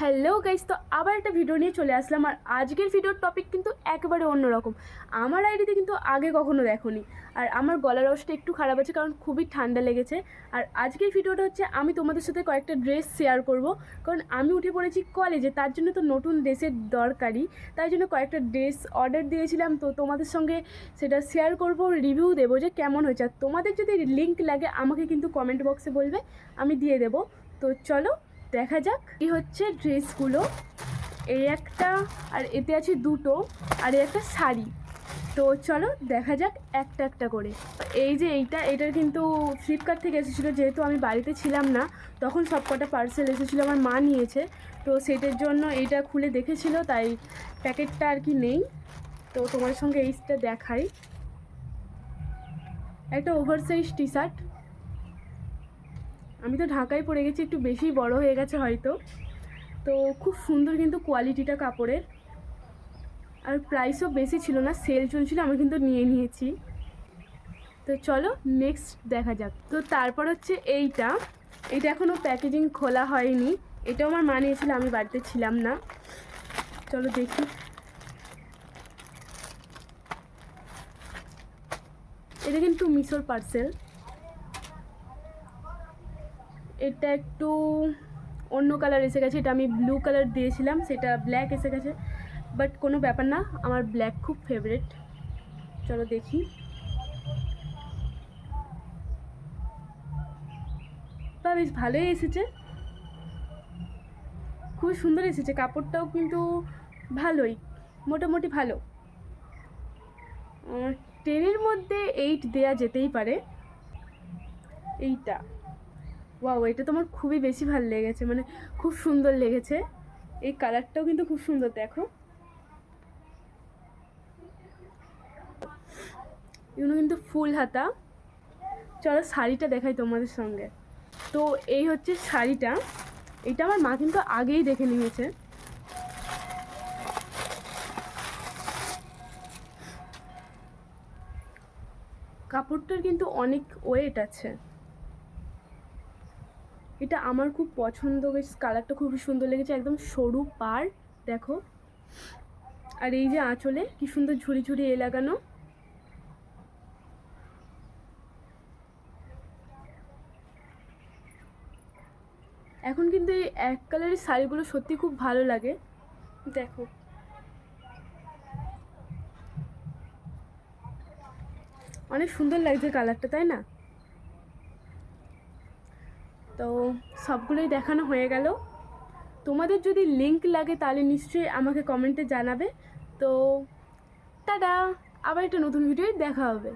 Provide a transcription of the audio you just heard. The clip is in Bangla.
হ্যালো গাইস, তো আবার একটা ভিডিও নিয়ে চলে আসলাম। আর আজকের ভিডিওর টপিক কিন্তু একেবারে অন্যরকম। আমার আইডিতে কিন্তু আগে কখনো দেখোনি। আর আমার গলার আওয়াজটা একটু খারাপ আছে কারণ খুবই ঠান্ডা লেগেছে। আর আজকের ভিডিওটা হচ্ছে আমি তোমাদের সাথে কয়েকটা ড্রেস শেয়ার করব, কারণ আমি উঠে পড়েছি কলেজে, তার জন্য তো নতুন ড্রেসের দরকারি। তাই জন্য কয়েকটা ড্রেস অর্ডার দিয়েছিলাম, তো তোমাদের সঙ্গে সেটা শেয়ার করব, রিভিউ দেবো যে কেমন হয়েছে। আর তোমাদের যদি লিঙ্ক লাগে আমাকে কিন্তু কমেন্ট বক্সে বলবে, আমি দিয়ে দেবো। তো চলো দেখা যাক কি হচ্ছে ড্রেসগুলো। এই একটা, আর এতে আছে দুটো, আর এই একটা শাড়ি। তো চলো দেখা যাক একটা একটা করে। এই যে এটার কিন্তু ফ্লিপকার্ট থেকে এসেছিলো, যেহেতু আমি বাড়িতে ছিলাম না তখন সব কটা পার্সেল এসেছিলো, আমার মা নিয়েছে। তো সেটার জন্য এইটা খুলে দেখেছিল, তাই প্যাকেটটা আর কি নেই। তো তোমার সঙ্গে এইটা দেখাই। একটা ওভারসাইজ টি শার্ট। আমি তো ঢাকায় পড়ে গেছি, একটু বেশি বড় হয়ে গেছে হয়তো। তো খুব সুন্দর কিন্তু কোয়ালিটিটা কাপড়ের, আর প্রাইসও বেশি ছিল না, সেল চলছিল, আমি কিন্তু নিয়ে নিয়েছি। তো চলো নেক্সট দেখা যাক। তো তারপর হচ্ছে এইটা এখনও প্যাকেজিং খোলা হয়নি। এটাও আমার মা নিয়েছিল, আমি বাড়িতে ছিলাম না। চলো দেখি। এটা কিন্তু মিশোর পার্সেল। এটা একটু অন্য কালার এসে গেছে, এটা আমি ব্লু কালার দিয়েছিলাম, সেটা ব্ল্যাক এসে গেছে। বাট কোনো ব্যাপার না, আমার ব্ল্যাক খুব ফেভারিট। চলো দেখি। বা বেশ ভালোই এসেছে, খুব সুন্দর এসেছে। কাপড়টাও কিন্তু ভালোই, মোটামুটি ভালো। 10-এর মধ্যে 8 দেয়া যেতেই পারে। এইটা ওয়াও, এটা তো আমার খুবই বেশি ভালো লেগেছে, মানে খুব সুন্দর লেগেছে। এই কালারটাও কিন্তু খুব সুন্দর, দেখো। এগুলো কিন্তু ফুল হাতা। চলো শাড়িটা দেখাই তোমাদের সঙ্গে। তো এই হচ্ছে শাড়িটা। এটা আমার মা কিন্তু আগেই দেখে নিয়েছে। কাপড়টার কিন্তু অনেক ওয়েট আছে। এটা আমার খুব পছন্দ, বেশ কালারটা খুবই সুন্দর লেগেছে, একদম সরু পাড়, দেখো। আর এই যে আঁচলে কি সুন্দর ঝুড়ি ঝুড়ি লাগানো। এখন কিন্তু এই এক কালারের শাড়িগুলো সত্যি খুব ভালো লাগে, দেখো। অনেক সুন্দর লাগছে কালারটা, তাই না? তো সবগুলোই দেখানো হয়ে গেল। তোমাদের যদি লিংক লাগে তাহলে নিশ্চয়ই আমাকে কমেন্টে জানাবে। তো টাটা, আবার একটা নতুন ভিডিওয় দেখা হবে।